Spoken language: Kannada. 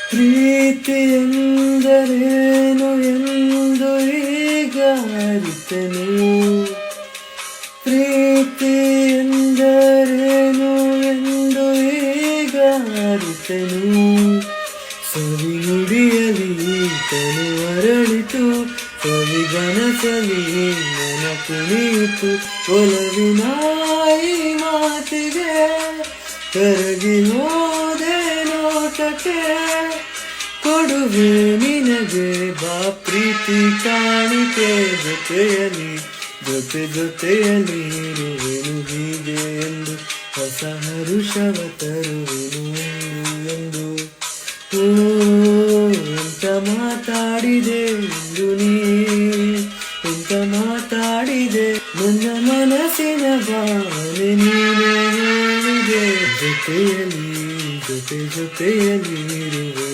ಪ್ರೀತಿ ಎಂದರೇನು ಎಂದು ಈಗ ಅರಿತೆನು. ಪ್ರೀತಿ ಎಂದರೇನು ಎಂದು ಈಗ ಅರಿತೆನು. ಸವಿ ನುಡಿಯಲಿ ತನು ಅರಳಿತು, ಸವಿಗನಸಲಿ ಮನ ಕುಣಿಯಿತು. ಒಲವಿನ ಈ ಮಾತಿಗೆ ಕರಗಿ ಹೋದೆ ನೋಟಕ್ಕೆ. ಕೊಡುವೆ ನಿನಗೆ ಬಾ ಪ್ರೀತಿ ಕಾಣಿಕೆ, ಜೊತೆಯಲಿ ಜೊತೆಯಲಿ ಇರುವೆನು ಹೀಗೆ ಎಂದು. ಹೊಸ ಹರುಷವ ತರುವೆನು ಎಂದು. ಓ ಎಂತ ಮಾತಾಡಿದೆ ಎಂದು ನೀ, ಎಂತ ಮಾತಾಡಿದೆ. ನನ್ನ ಮನಸ್ಸಿನ ಭಾವನೆ ನೀನೇ ಹೇಳಿದೆ. ಜೊತೆಯಲಿ ಜೊತೆಯಲಿ ಇರುವೆ